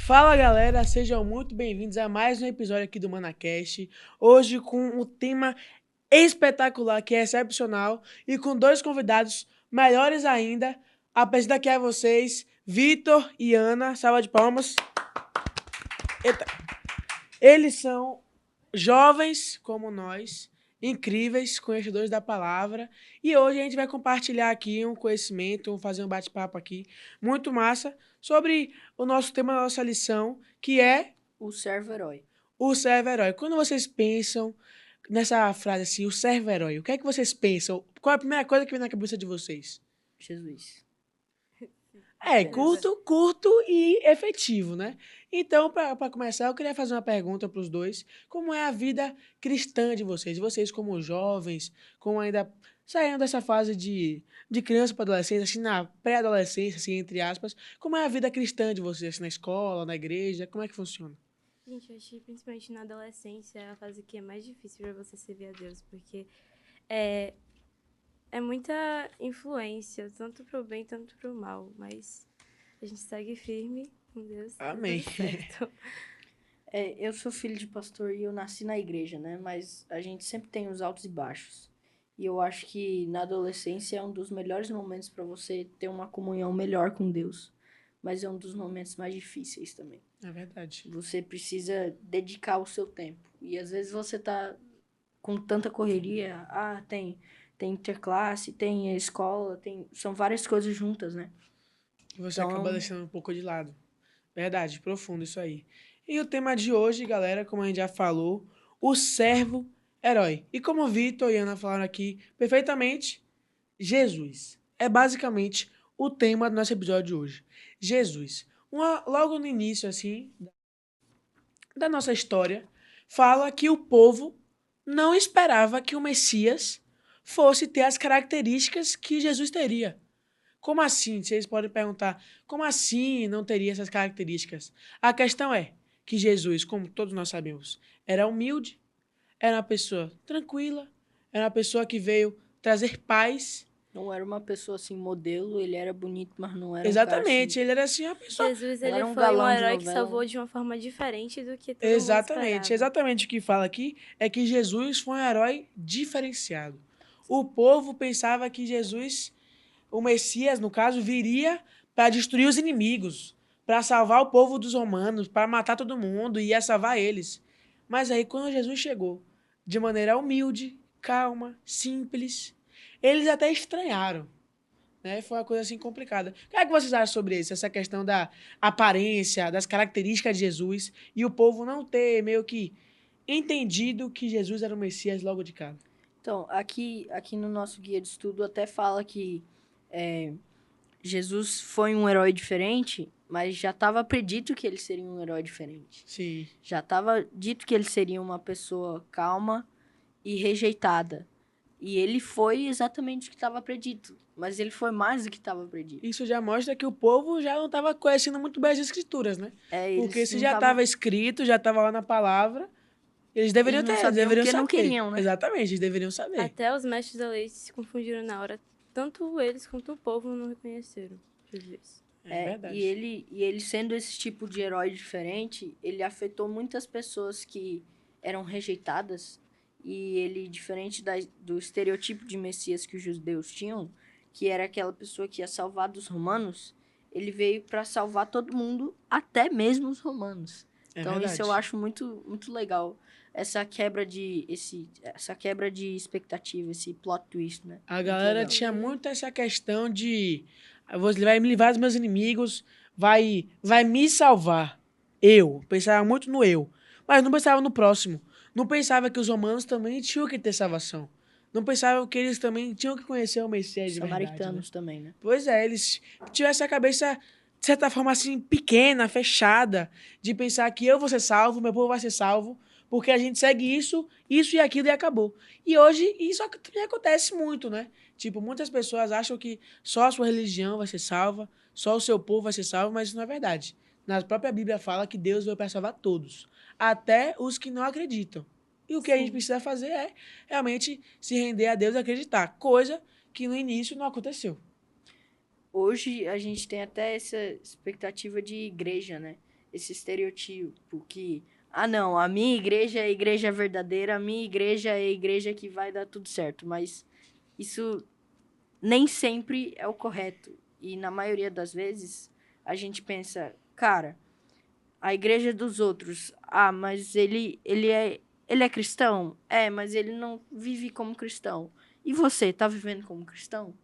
Fala galera, sejam muito bem-vindos a mais um episódio aqui do ManaCast. Hoje com um tema espetacular, que é excepcional, e com dois convidados melhores ainda. Apresento aqui a vocês, Vitor e Ana. Salva de palmas. Eita. Eles são jovens como nós, incríveis, conhecedores da palavra. E hoje a gente vai compartilhar aqui um conhecimento, fazer um bate-papo aqui muito massa sobre o nosso tema da nossa lição, que é O servo-herói. o servo-herói. Quando vocês pensam nessa frase assim, o servo-herói, o que é que vocês pensam? Qual é a primeira coisa que vem na cabeça de vocês? Jesus. É, Deus. curto e efetivo, né? Então, para começar, eu queria fazer uma pergunta para os dois. Como é a vida cristã de vocês? Vocês como jovens, como ainda saindo dessa fase de criança para adolescência, assim, na pré-adolescência, assim, entre aspas, como é a vida cristã de vocês, assim, na escola, na igreja? Como é que funciona? Gente, eu acho que principalmente na adolescência é a fase que é mais difícil pra você servir a Deus, porque é, é muita influência, tanto pro bem, tanto pro mal, mas a gente segue firme com Deus, tá Amém. tudo certo. Eu sou filho de pastor e eu nasci na igreja, né? Mas a gente sempre tem os altos e baixos. E eu acho que na adolescência é um dos melhores momentos para você ter uma comunhão melhor com Deus. Mas é um dos momentos mais difíceis também. É verdade. Você precisa dedicar o seu tempo. E às vezes você tá com tanta correria. Tem interclasse, tem escola, são várias coisas juntas, né? Você acaba Então, deixando um pouco de lado. Verdade, profundo isso aí. E o tema de hoje, galera, como a gente já falou, o servo herói. E como o Vitor e a Ana falaram aqui perfeitamente, Jesus. É basicamente o tema do nosso episódio de hoje. Jesus. Logo no início, assim, da nossa história, fala que o povo não esperava que o Messias fosse ter as características que Jesus teria. Como assim? Vocês podem perguntar, como assim não teria essas características? A questão é que Jesus, como todos nós sabemos, era humilde, era uma pessoa tranquila, era uma pessoa que veio trazer paz. não era uma pessoa assim, modelo, ele era bonito, mas não era um cara assim. Exatamente, ele era assim uma pessoa. Jesus, Não ele era um foi um galã de herói que novela, salvou né? de uma forma diferente do que todo mundo Exatamente, esperava. exatamente o que fala aqui é que Jesus foi um herói diferenciado. O povo pensava que Jesus, o Messias, no caso, viria para destruir os inimigos, para salvar o povo dos romanos, para matar todo mundo e ia salvar eles. Mas aí, quando Jesus chegou, de maneira humilde, calma, simples, eles até estranharam, né? Foi uma coisa assim complicada. O que é que vocês acham sobre isso? Essa questão da aparência, das características de Jesus e o povo não ter meio que entendido que Jesus era o Messias logo de cara. Então, aqui no nosso guia de estudo até fala que é, Jesus foi um herói diferente, mas já estava predito que ele seria um herói diferente. Sim. Já estava dito que ele seria uma pessoa calma e rejeitada. E ele foi exatamente o que estava predito. Mas ele foi mais do que estava predito. Isso já mostra que o povo já não estava conhecendo muito bem as escrituras, né? Porque Eles se não já estavam. estava escrito, já estava lá na palavra, eles Eles deveriam não ter, sabiam deveriam porque não saber. queriam, né? Exatamente, eles deveriam saber. Até os mestres da lei se confundiram na hora, tanto eles quanto o povo não reconheceram Jesus. É E verdade. ele sendo esse tipo de herói diferente, ele afetou muitas pessoas que eram rejeitadas. E ele, diferente do estereotipo de Messias que os judeus tinham, que era aquela pessoa que ia salvar dos romanos, ele veio para salvar todo mundo, até mesmo os romanos. É Então isso eu verdade. acho muito, muito legal. Essa quebra de expectativa, esse plot twist, né? A Muito galera legal. tinha muito essa questão de você vai me livrar dos meus inimigos, vai me salvar. Eu. Pensava muito no eu. Mas não pensava no próximo. Não pensava que os romanos também tinham que ter salvação. Não pensava que eles também tinham que conhecer o Messias Os de verdade, né? samaritanos também, né? Pois é, eles tinham essa cabeça, de certa forma, assim, pequena, fechada, de pensar que eu vou ser salvo, meu povo vai ser salvo, porque a gente segue isso e aquilo e acabou. E hoje isso também acontece muito, né? Tipo, muitas pessoas acham que só a sua religião vai ser salva, só o seu povo vai ser salvo, mas isso não é verdade. Na própria Bíblia fala que Deus veio para salvar todos, até os que não acreditam. E o que a gente Sim. precisa fazer é realmente se render a Deus e acreditar, coisa que no início não aconteceu. Hoje a gente tem até essa expectativa de igreja, né? esse estereotipo que, ah, não, a minha igreja é a igreja verdadeira, a minha igreja é a igreja que vai dar tudo certo, mas isso nem sempre é o correto. E na maioria das vezes, a gente pensa, cara, a igreja dos outros, ah, mas ele é cristão? É, mas ele não vive como cristão. E você, tá vivendo como cristão?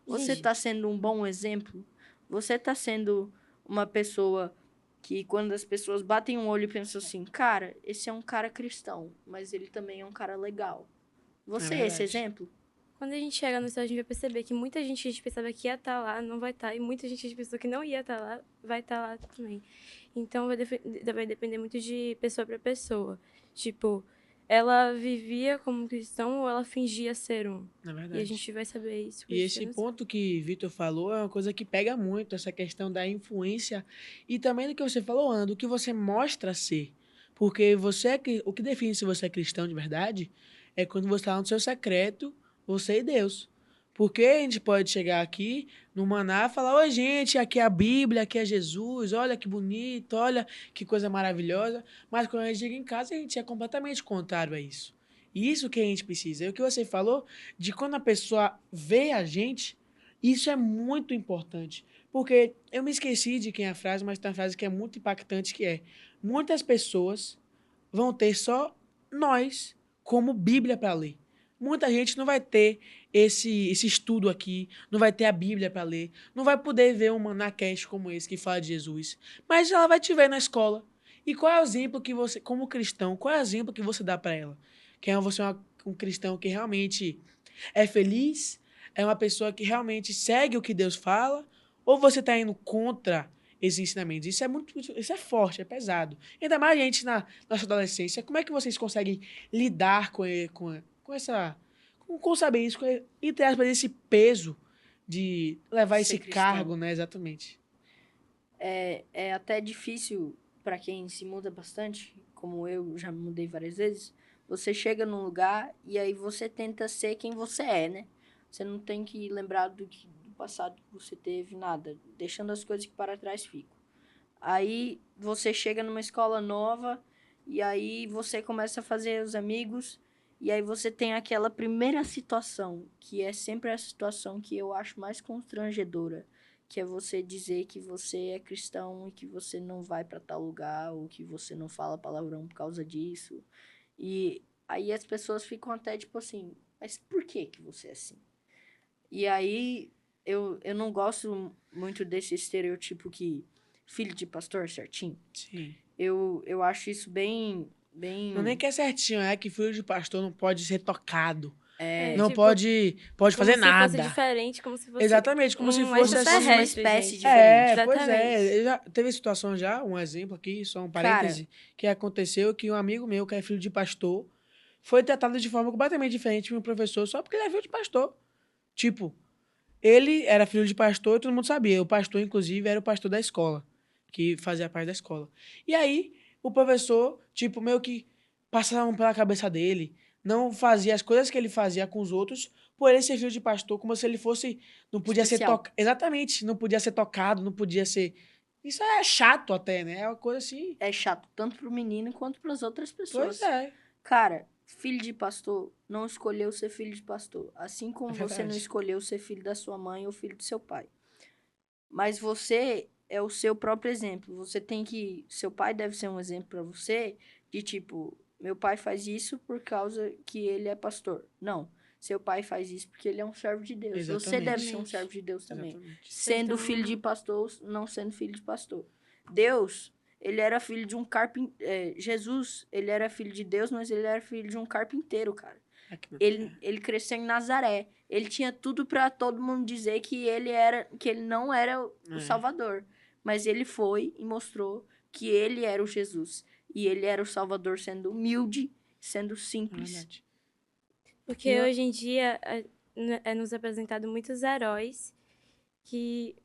Você Gente, tá sendo um bom exemplo? Você tá sendo uma pessoa que quando as pessoas batem um olho e pensam assim, cara, esse é um cara cristão, mas ele também é um cara legal. É Você é esse verdade. exemplo? quando a gente chega no céu, a gente vai perceber que muita gente que a gente pensava que ia estar lá não vai estar, e muita gente que a gente pensou que não ia estar lá vai estar lá também. Então vai depender muito de pessoa para pessoa. Tipo, ela vivia como cristão ou ela fingia ser um. É E a verdade. gente vai saber isso quando E a gente estiver esse no céu. ponto que Vitor falou é uma coisa que pega muito, essa questão da influência e também do que você falou, Ana, do que você mostra ser. Porque o que define se você é cristão de verdade é quando você está no seu secreto, você e Deus. Porque a gente pode chegar aqui no Maná e falar: oi, gente, aqui é a Bíblia, aqui é Jesus, olha que bonito, olha que coisa maravilhosa. Mas quando a gente chega em casa, a gente é completamente contrário a isso. E isso que a gente precisa. E o que você falou de quando a pessoa vê a gente, isso é muito importante. Porque eu me esqueci de quem é a frase, mas tem uma frase que é muito impactante, que é: muitas pessoas vão ter só nós como Bíblia para ler. Muita gente não vai ter esse estudo aqui, não vai ter a Bíblia para ler, não vai poder ver um manacast como esse que fala de Jesus, mas ela vai te ver na escola. E qual é o exemplo que você, como cristão, qual é o exemplo que você dá para ela? Que é você um cristão que realmente é feliz? É uma pessoa que realmente segue o que Deus fala? Ou você está indo contra esses ensinamentos? Isso é forte, é pesado. Ainda mais a gente na nossa adolescência. Como é que vocês conseguem lidar com essa, com saber isso, entre aspas, esse peso de levar esse Ser cristão. cargo, né? Exatamente. É até difícil para quem se muda bastante, como eu já me mudei várias vezes. Você chega num lugar e aí você tenta ser quem você é, né? Você não tem que lembrar do passado que você teve, nada. Deixando as coisas que para trás ficam. Aí você chega numa escola nova e aí você começa a fazer os amigos e aí você tem aquela primeira situação, que é sempre a situação que eu acho mais constrangedora, que é você dizer que você é cristão e que você não vai para tal lugar ou que você não fala palavrão por causa disso. E aí as pessoas ficam até tipo assim, mas por que que você é assim? E aí eu não gosto muito desse estereotipo que filho de pastor certinho. Sim. Eu acho isso Não é nem bem, que é certinho, é que filho de pastor não pode ser tocado. É, Não tipo, pode como fazer se fosse nada. diferente, como se fosse Exatamente, como se um fosse como se fosse uma assim. extraterrestre, espécie gente. É, diferente. pois é. Exatamente. Já teve situação já, um exemplo aqui, só um Cara, parêntese, que aconteceu que um amigo meu, que é filho de pastor, foi tratado de forma completamente diferente de um professor só porque ele é filho de pastor. Tipo, ele era filho de pastor e todo mundo sabia. O pastor, inclusive, era o pastor da escola, que fazia parte da escola. E aí, o professor, tipo, meio que passava pela cabeça dele, não fazia as coisas que ele fazia com os outros, por ele ser filho de pastor, como se ele fosse. Não podia ser especial. tocado. Exatamente, não podia ser tocado, não podia ser. Isso é chato até, né? É uma coisa assim. É chato tanto pro menino quanto para as outras Pois pessoas. é, Cara, filho de pastor não escolheu ser filho de pastor, assim é como você não verdade. escolheu ser filho da sua mãe ou filho do seu pai. Mas você é o seu próprio exemplo. Você tem que. Seu pai deve ser um exemplo para você de tipo, meu pai faz isso por causa que ele é pastor. Não. Seu pai faz isso porque ele é um servo de Deus. Você deve Exatamente. ser um servo Exatamente. de Deus também. Exatamente. Sendo filho de pastor, não sendo filho de pastor. Deus, ele era filho de um carpinteiro. Jesus, ele era filho de Deus, mas ele era filho de um carpinteiro, cara. Aqui na Ele, Terra. ele cresceu em Nazaré. Ele tinha tudo para todo mundo dizer que ele não era o É, Salvador, mas ele foi e mostrou que ele era o Jesus e ele era o Salvador sendo humilde, sendo é simples. verdade. E Porque hoje em dia é nos apresentado muitos heróis que,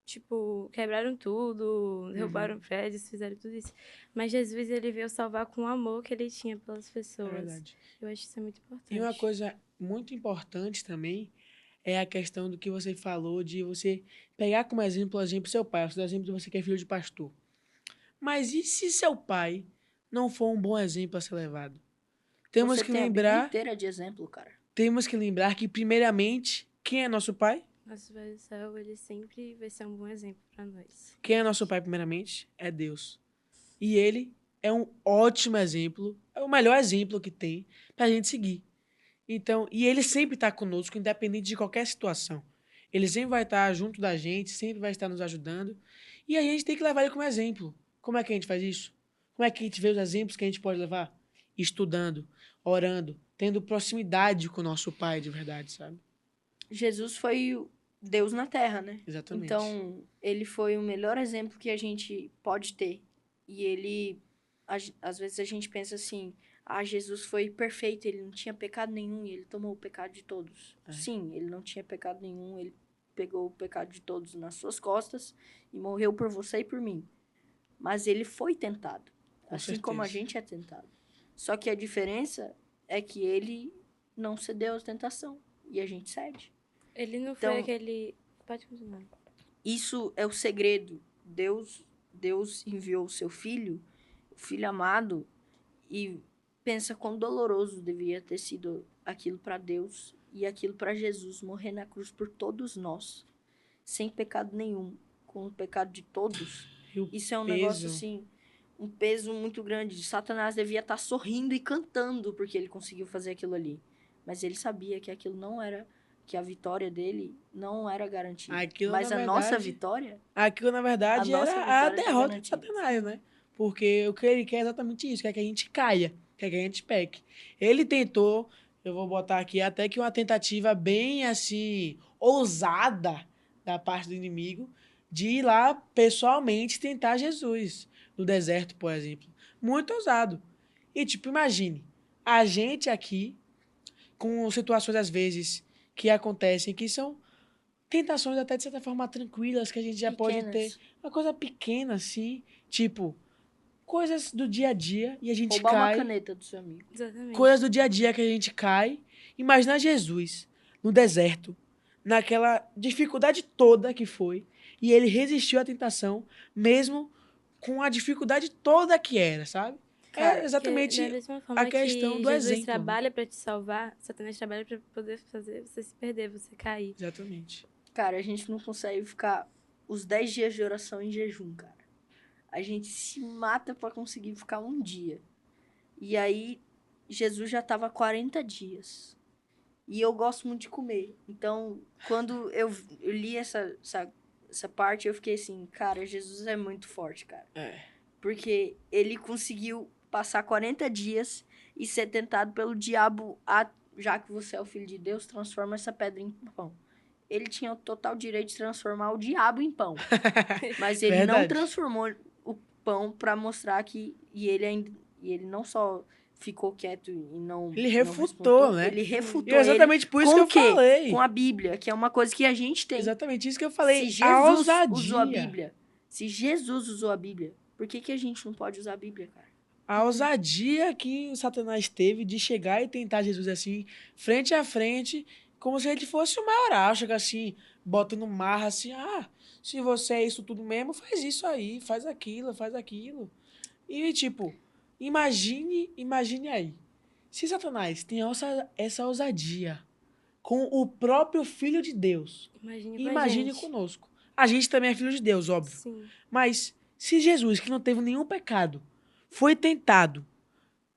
tipo, quebraram tudo, derrubaram prédios, fizeram tudo isso. Mas Jesus, ele veio salvar com o amor que ele tinha pelas é pessoas. verdade. Eu acho isso muito E uma importante. coisa muito importante também é a questão do que você falou de você pegar como exemplo, seu pai, você dá exemplo de você que é filho de pastor. Mas e se seu pai não for um bom exemplo a ser levado? Temos Você que tem a Bíblia lembrar, inteira de exemplo, cara. temos que lembrar que, primeiramente, quem é nosso pai? Nosso Pai do Céu, ele sempre vai ser um bom exemplo para nós. Quem é nosso pai, primeiramente? É Deus. E ele é um ótimo exemplo, é o melhor exemplo que tem pra gente seguir. Então, e ele sempre está conosco, independente de qualquer situação. Ele sempre vai estar junto da gente, sempre vai estar nos ajudando. E a gente tem que levar ele como exemplo. Como é que a gente faz isso? Como é que a gente vê os exemplos que a gente pode levar? Estudando, orando, tendo proximidade com o nosso Pai de verdade, sabe? Jesus foi o Deus na Terra, né? Exatamente. Então, ele foi o melhor exemplo que a gente pode ter. E ele, às vezes a gente pensa assim, Jesus foi perfeito, ele não tinha pecado nenhum e ele tomou o pecado de todos. É. Sim, ele não tinha pecado nenhum, ele pegou o pecado de todos nas suas costas e morreu por você e por mim. Mas ele foi tentado, Com assim como a certeza. gente é tentado. Só que a diferença é que ele não cedeu à tentação e a gente cede. Ele não Então- foi aquele... Pode continuar. Isso é o segredo. Deus enviou o seu filho, o filho amado, e pensa quão doloroso devia ter sido aquilo para Deus e aquilo para Jesus morrer na cruz por todos nós, sem pecado nenhum, com o pecado de todos. E o Isso é um peso. negócio assim, um peso muito grande. Satanás devia estar sorrindo e cantando porque ele conseguiu fazer aquilo ali. Mas ele sabia que aquilo não era, que a vitória dele não era garantida. Aquilo, Mas na a nossa verdade, vitória, Aquilo, na verdade, A nossa era a vitória tá derrota de garantida. Satanás, né? Porque o que ele quer é exatamente isso, quer que a gente caia, quer que a gente peque. Ele tentou, eu vou botar aqui, até que uma tentativa bem, assim, ousada da parte do inimigo, de ir lá pessoalmente tentar Jesus, no deserto, por exemplo. Muito ousado. E, tipo, imagine, a gente aqui, com situações, às vezes, que acontecem, que são tentações até de certa forma tranquilas que a gente já pode ter. pequenas, Uma coisa pequena assim, tipo, coisas do dia a dia e a gente roubar uma cai. caneta do seu amigo. Exatamente. Coisas do dia a dia que a gente cai. Imagina Jesus no deserto, naquela dificuldade toda que foi, e ele resistiu à tentação, mesmo com a dificuldade toda que era, sabe? Cara, É Porque exatamente da mesma a forma questão que do Jesus exemplo. trabalha para te salvar, Satanás trabalha para poder fazer você se perder, você cair. Exatamente. Cara, a gente não consegue ficar os 10 dias de oração em jejum, cara. A gente se mata pra conseguir ficar um dia. E aí, Jesus já tava 40 dias. E eu gosto muito de comer. Então, quando eu li essa parte, eu fiquei assim, cara, Jesus é muito forte, cara. É. Porque ele conseguiu passar 40 dias e ser tentado pelo diabo, já que você é o filho de Deus, transforma essa pedra em pão. Ele tinha o total direito de transformar o diabo em pão. Mas ele não Verdade. transformou o pão para mostrar que... E ele não só ficou quieto e não... Ele não refutou, respondeu, né? Ele E refutou é exatamente por isso com que eu o quê? falei. Com a Bíblia, que é uma coisa que a gente tem. Exatamente isso que eu falei. Se A Jesus ousadia. usou a Bíblia, se Jesus usou a Bíblia, por que a gente não pode usar a Bíblia, cara? A ousadia que o Satanás teve de chegar e tentar Jesus assim, frente a frente, como se ele fosse o maioral, chega assim, botando marra assim, se você é isso tudo mesmo, faz isso aí, faz aquilo, faz aquilo. E tipo, imagine aí. Se Satanás tem essa ousadia com o próprio Filho de Deus, Imagine com a imagine gente. conosco. A gente também é filho de Deus, óbvio. Sim. Mas se Jesus, que não teve nenhum pecado, foi tentado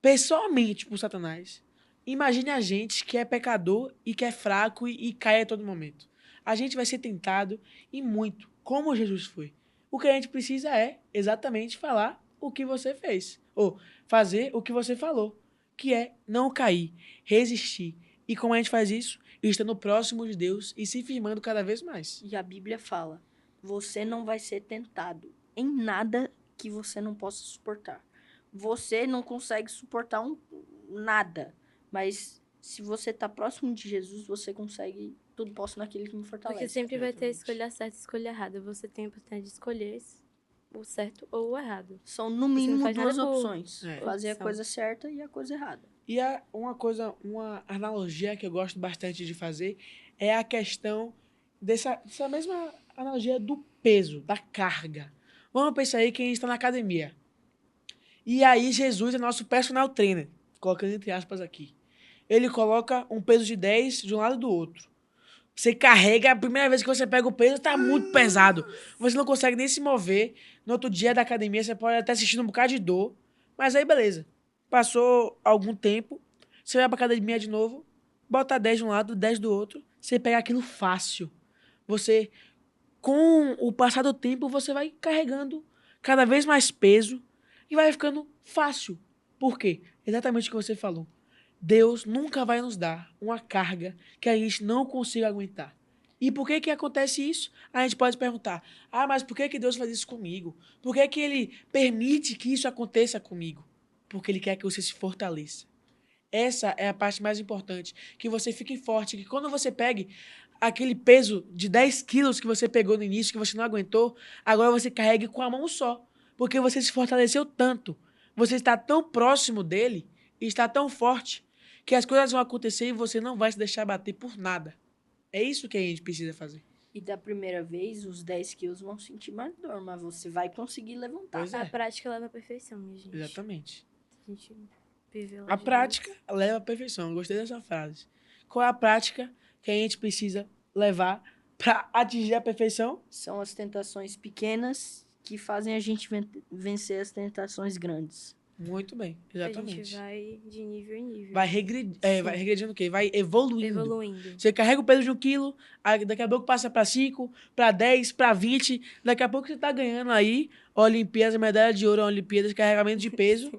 pessoalmente por Satanás, imagine a gente que é pecador e que é fraco e cai a todo momento. A gente vai ser tentado e muito, como Jesus foi. O que a gente precisa é exatamente falar o que você fez. Ou fazer o que você falou, que é não cair, resistir. E como a gente faz isso? Estando próximo de Deus e se firmando cada vez mais. E a Bíblia fala, você não vai ser tentado em nada que você não possa suportar. Você não consegue suportar nada, mas se você tá próximo de Jesus, você consegue tudo posso naquele que me fortalece. Porque sempre vai ter a exatamente. escolha certa e a escolha errada. Você tem a oportunidade de escolher o certo ou o errado. São no não mínimo faz nada duas por opções. É. Fazer a opção. coisa certa e a coisa errada. E uma analogia que eu gosto bastante de fazer é a questão dessa mesma analogia do peso, da carga. Vamos pensar aí que a gente está na academia. E aí Jesus é nosso personal trainer, colocando entre aspas aqui. Ele coloca um peso de 10 de um lado e do outro. Você carrega, a primeira vez que você pega o peso, tá muito pesado. Você não consegue nem se mover. No outro dia da academia, você pode até sentir um bocado de dor. Mas aí, beleza. Passou algum tempo, você vai pra academia de novo, bota 10 de um lado, 10 do outro, você pega aquilo fácil. Você, com o passar do tempo, você vai carregando cada vez mais peso e vai ficando fácil. Por quê? Exatamente o que você falou. Deus nunca vai nos dar uma carga que a gente não consiga aguentar. E por que que acontece isso? A gente pode perguntar, mas por que que Deus faz isso comigo? Por que que Ele permite que isso aconteça comigo? Porque Ele quer que você se fortaleça. Essa é a parte mais importante, que você fique forte, que quando você pegue aquele peso de 10 quilos que você pegou no início, que você não aguentou, agora você carregue com a mão só, porque você se fortaleceu tanto, você está tão próximo dele e está tão forte, que as coisas vão acontecer e você não vai se deixar bater por nada. É isso que a gente precisa fazer. E da primeira vez, os 10 quilos vão sentir mais dor, mas você vai conseguir levantar. Pois é. A prática leva à perfeição, minha gente. Exatamente. A gente viveu lá A de prática Deus. leva à perfeição. Eu gostei dessa frase. Qual é a prática que a gente precisa levar para atingir a perfeição? São as tentações pequenas que fazem a gente vencer as tentações grandes. Muito bem, A exatamente. gente vai de nível em nível. Vai regredindo o quê? Vai evoluindo. Evoluindo. Você carrega o peso de 1 quilo, aí daqui a pouco passa para 5, para 10, para 20. Daqui a pouco você tá ganhando aí Olimpíadas, medalha de ouro, Olimpíadas, carregamento de peso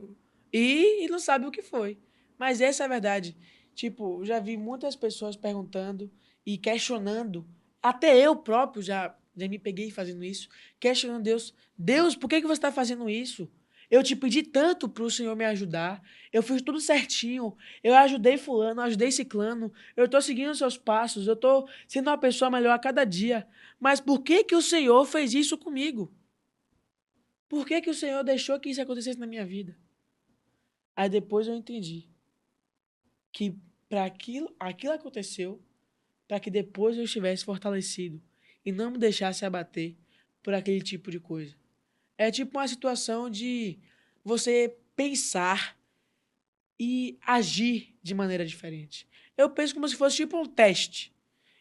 e não sabe o que foi. Mas essa é a verdade. Tipo, já vi muitas pessoas perguntando e questionando. Até eu próprio já me peguei fazendo isso. Questionando Deus. Deus, por que você está fazendo isso? Eu te pedi tanto para o Senhor me ajudar. Eu fiz tudo certinho. Eu ajudei fulano, ajudei ciclano. Eu estou seguindo os seus passos. Eu estou sendo uma pessoa melhor a cada dia. Mas por que que o Senhor fez isso comigo? Por que que o Senhor deixou que isso acontecesse na minha vida? Aí depois eu entendi que para aquilo aconteceu para que depois eu estivesse fortalecido e não me deixasse abater por aquele tipo de coisa. É tipo uma situação de você pensar e agir de maneira diferente. Eu penso como se fosse tipo um teste.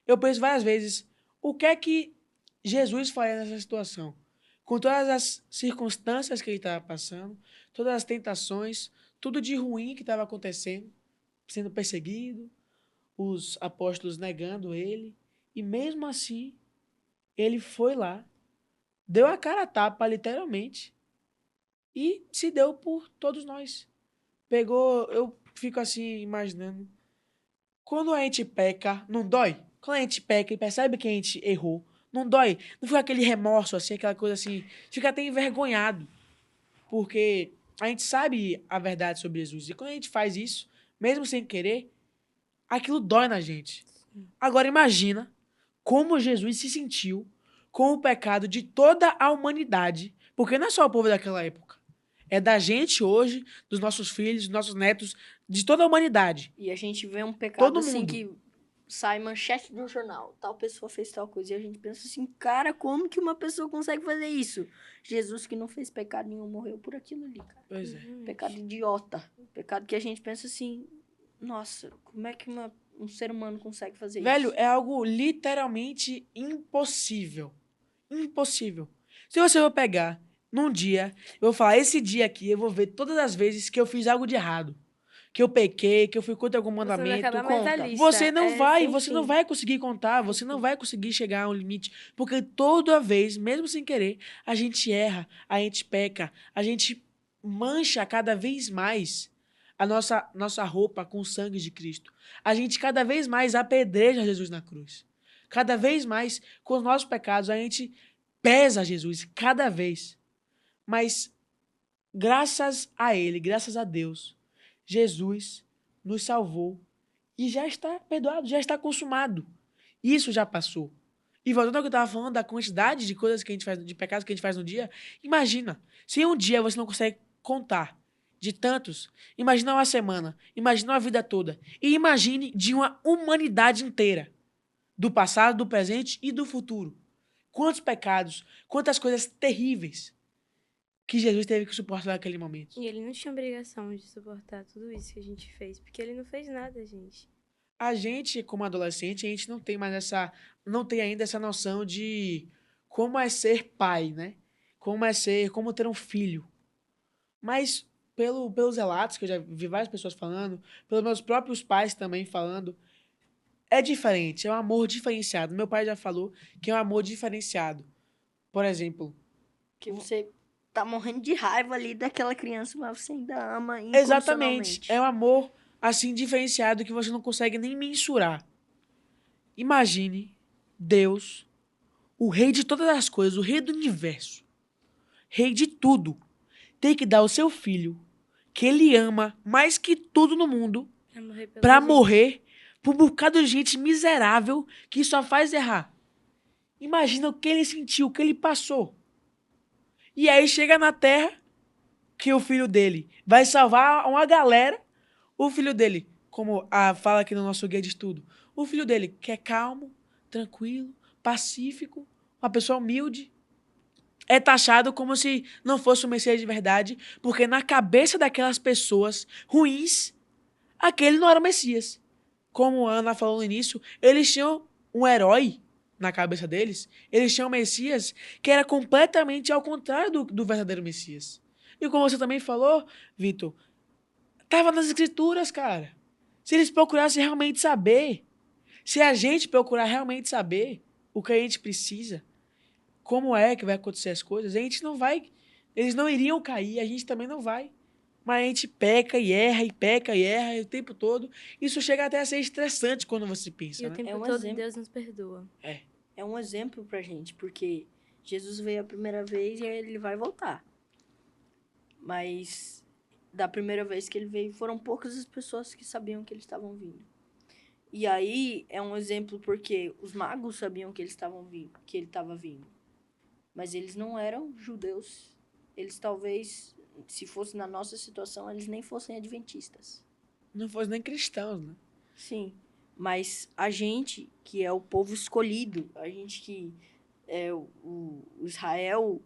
Eu penso várias vezes, o que é que Jesus faria nessa situação? Com todas as circunstâncias que ele estava passando, todas as tentações, tudo de ruim que estava acontecendo, sendo perseguido, os apóstolos negando ele, e mesmo assim, ele foi lá, deu a cara a tapa, literalmente, e se deu por todos nós. Pegou, eu fico assim, imaginando, quando a gente peca, não dói? Quando a gente peca e percebe que a gente errou, não dói? Não fica aquele remorso, assim, aquela coisa assim, fica até envergonhado, porque a gente sabe a verdade sobre Jesus, e quando a gente faz isso, mesmo sem querer, aquilo dói na gente. Agora imagina como Jesus se sentiu com o pecado de toda a humanidade, porque não é só o povo daquela época, é da gente hoje, dos nossos filhos, dos nossos netos, de toda a humanidade. E a gente vê um pecado Todo assim mundo. que sai manchete do jornal. Tal pessoa fez tal coisa. E a gente pensa assim, cara, como que uma pessoa consegue fazer isso? Jesus que não fez pecado nenhum morreu por aquilo ali, cara. Pois é. Pecado idiota. Pecado que a gente pensa assim, nossa, como é que um ser humano consegue fazer Velho, isso? é algo literalmente impossível. Impossível. Se você for pegar num dia, eu vou falar, esse dia aqui, eu vou ver todas as vezes que eu fiz algo de errado. Que eu pequei, que eu fui contra algum Você vai mandamento. acabar mais a conta. lista. Você não sem você não fim. vai conseguir contar, você não vai conseguir chegar a um limite, porque toda vez, mesmo sem querer, a gente erra, a gente peca, a gente mancha cada vez mais a nossa roupa com o sangue de Cristo. A gente cada vez mais apedreja Jesus na cruz. Cada vez mais, com os nossos pecados, a gente pesa Jesus, cada vez. Mas, graças a Ele, graças a Deus, Jesus nos salvou e já está perdoado, já está consumado. Isso já passou. E voltando ao que eu estava falando da quantidade de coisas que a gente faz, de pecados que a gente faz no dia, imagina, se um dia você não consegue contar de tantos, imagina uma semana, imagina uma vida toda, e imagine de uma humanidade inteira, do passado, do presente e do futuro. Quantos pecados, quantas coisas terríveis que Jesus teve que suportar naquele momento. E ele não tinha obrigação de suportar tudo isso que a gente fez, porque ele não fez nada, gente. A gente, como adolescente, a gente não tem mais não tem ainda essa noção de como é ser pai, né? Como ter um filho. Mas pelos relatos que eu já vi várias pessoas falando, pelos meus próprios pais também falando, é diferente, é um amor diferenciado. Meu pai já falou que é um amor diferenciado. Por exemplo, Que você tá morrendo de raiva ali daquela criança, mas você ainda ama exatamente, incondicionalmente. é um amor assim diferenciado que você não consegue nem mensurar. Imagine Deus, o rei de todas as coisas, o rei do universo, rei de tudo, ter que dar o seu filho, que ele ama mais que tudo no mundo, Pra morrer pela pra gente. morrer por um bocado de gente miserável que só faz errar. Imagina o que ele sentiu, o que ele passou. E aí chega na Terra que o filho dele vai salvar uma galera. O filho dele, como fala aqui no nosso guia de estudo, o filho dele que é calmo, tranquilo, pacífico, uma pessoa humilde, é taxado como se não fosse o Messias de verdade, porque na cabeça daquelas pessoas ruins, aquele não era o Messias. Como a Ana falou no início, eles tinham um herói na cabeça deles, eles tinham um Messias que era completamente ao contrário do verdadeiro Messias. E como você também falou, Vitor, tava nas escrituras, cara. Se eles procurassem realmente saber, se a gente procurar realmente saber o que a gente precisa, como é que vai acontecer as coisas, a gente não vai. Eles não iriam cair, a gente também não vai. Mas a gente peca e erra o tempo todo. Isso chega até a ser estressante quando você E pensa, o né? tempo É um todo exemplo. Deus nos perdoa. É um exemplo pra gente, porque Jesus veio a primeira vez e aí ele vai voltar. Mas da primeira vez que ele veio, foram poucas as pessoas que sabiam que eles estavam vindo. E aí é um exemplo porque os magos sabiam que eles estavam vindo, que ele estava vindo. Mas eles não eram judeus. Eles talvez, se fosse na nossa situação, eles nem fossem adventistas. Não fosse nem cristãos, né? Sim, mas a gente, que é o povo escolhido, a gente que é o Israel,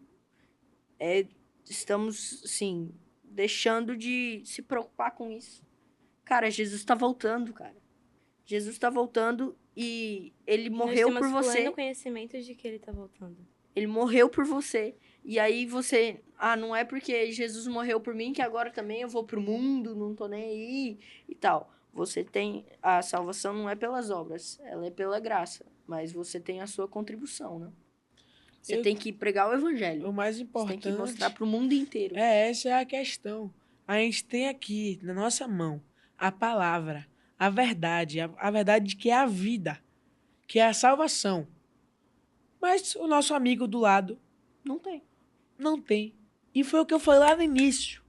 estamos, assim, deixando de se preocupar com isso. Cara, Jesus está voltando, cara. Jesus está voltando e ele Nós morreu temos por você. pleno conhecimento de que ele tá voltando. Ele morreu por você. E aí você... Ah, não é porque Jesus morreu por mim que agora também eu vou pro mundo, não tô nem aí e tal. Você tem... A salvação não é pelas obras, ela é pela graça. Mas você tem a sua contribuição, né? Você tem que pregar o evangelho. O mais Você tem que importante mostrar pro mundo inteiro. essa é a questão. A gente tem aqui na nossa mão a palavra, a verdade, a verdade que é a vida, que é a salvação. Mas o nosso amigo do lado Não tem. não tem. E foi o que eu falei lá no início,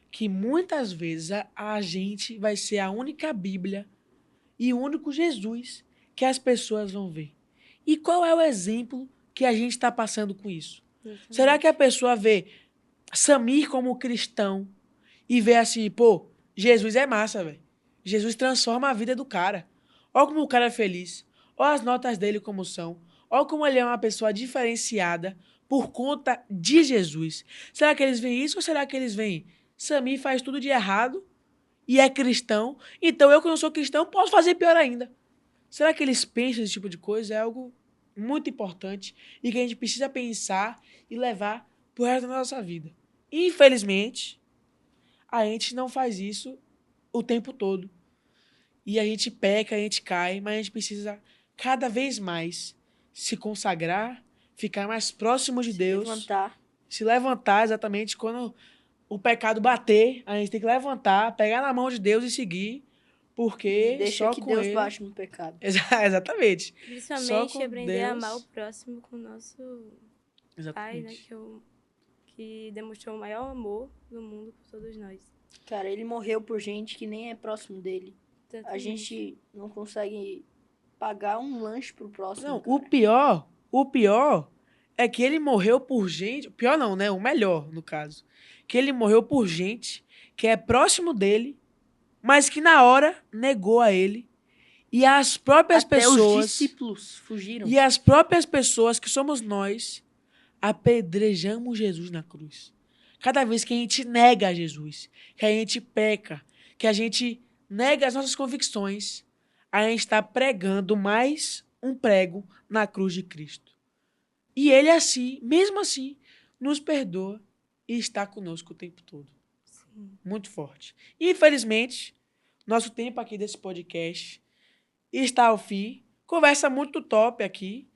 que muitas vezes a gente vai ser a única Bíblia e o único Jesus que as pessoas vão ver. E qual é o exemplo que a gente está passando com isso? Exatamente. Será que a pessoa vê Samir como cristão e vê assim, pô, Jesus é massa, velho. Jesus transforma a vida do cara. Olha como o cara é feliz. Olha as notas dele como são. Olha como ele é uma pessoa diferenciada por conta de Jesus. Será que eles veem isso ou será que eles veem Samir faz tudo de errado e é cristão, então eu que não sou cristão posso fazer pior ainda? Será que eles pensam esse tipo de coisa? É algo muito importante e que a gente precisa pensar e levar pro resto da nossa vida. Infelizmente, a gente não faz isso o tempo todo. E a gente peca, a gente cai, mas a gente precisa cada vez mais se consagrar, ficar mais próximo de Deus, Levantar. se levantar exatamente quando o pecado bater, a gente tem que levantar, pegar na mão de Deus e seguir, porque E deixa só que com Deus ele... bate no pecado. Exatamente. Só Principalmente com aprender a Deus... amar o próximo com o nosso Pai, né? Exatamente. Que demonstrou o maior amor do mundo por todos nós. Cara, ele morreu por gente que nem é próximo dele. A Exatamente. gente não consegue pagar um lanche pro próximo. Não, cara. o pior é que ele morreu por gente... O pior não, né? O melhor, no caso. Que ele morreu por gente que é próximo dele, mas que na hora negou a ele. E as próprias Até os pessoas... discípulos fugiram. E as próprias pessoas que somos nós apedrejamos Jesus na cruz. cada vez que a gente nega Jesus, que a gente peca, que a gente nega as nossas convicções, a gente está pregando mais um prego na cruz de Cristo. E ele assim, mesmo assim, nos perdoa e está conosco o tempo todo. Sim. Muito forte. Infelizmente, nosso tempo aqui desse podcast está ao fim. Conversa muito top aqui.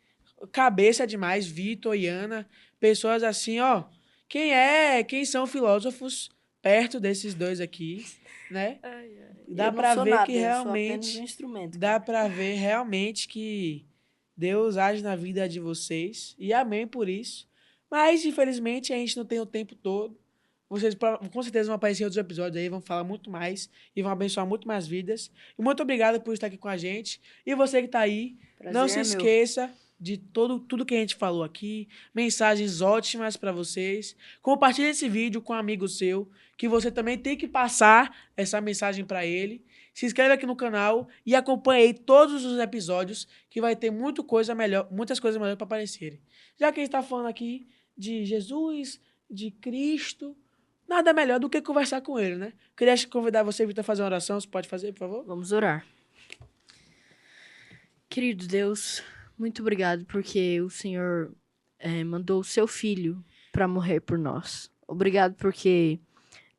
Cabeça demais, Vitor e Ana. Pessoas assim, ó. Quem são filósofos perto desses dois aqui, né? Ai, ai. Dá Eu não pra sou ver nada, que eu sou apenas um realmente instrumento. dá pra ver realmente que Deus age na vida de vocês. E amém por isso. Mas, infelizmente, a gente não tem o tempo todo. Vocês com certeza vão aparecer em outros episódios aí, vão falar muito mais e vão abençoar muito mais vidas. E muito obrigado por estar aqui com a gente. E você que está aí, Prazer não se é meu. esqueça de tudo que a gente falou aqui. Mensagens ótimas para vocês. Compartilhe esse vídeo com um amigo seu, que você também tem que passar essa mensagem para ele. Se inscreve aqui no canal e acompanhe aí todos os episódios, que vai ter muitas coisas melhores para aparecerem. Já que a gente está falando aqui de Jesus, de Cristo, nada melhor do que conversar com ele, né? Queria convidar você, Vitor, a fazer uma oração. Você pode fazer, por favor? Vamos orar. Querido Deus, muito obrigado porque o Senhor mandou o seu Filho para morrer por nós. Obrigado porque,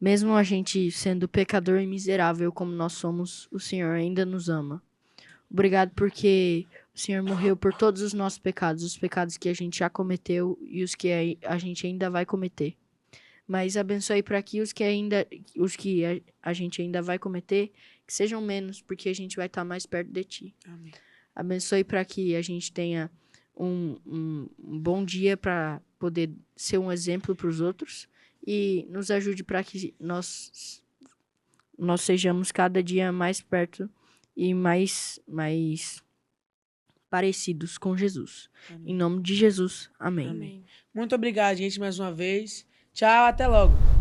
mesmo a gente sendo pecador e miserável como nós somos, o Senhor ainda nos ama. Obrigado porque o Senhor morreu por todos os nossos pecados, os pecados que a gente já cometeu e os que a gente ainda vai cometer. Mas abençoe para que os que a gente ainda vai cometer, que sejam menos, porque a gente vai estar mais perto de Ti. Amém. Abençoe para que a gente tenha um bom dia para poder ser um exemplo para os outros e nos ajude para que nós sejamos cada dia mais perto e mais parecidos com Jesus. Amém. Em nome de Jesus. Amém. Amém. Muito obrigado, gente, mais uma vez. Tchau, até logo.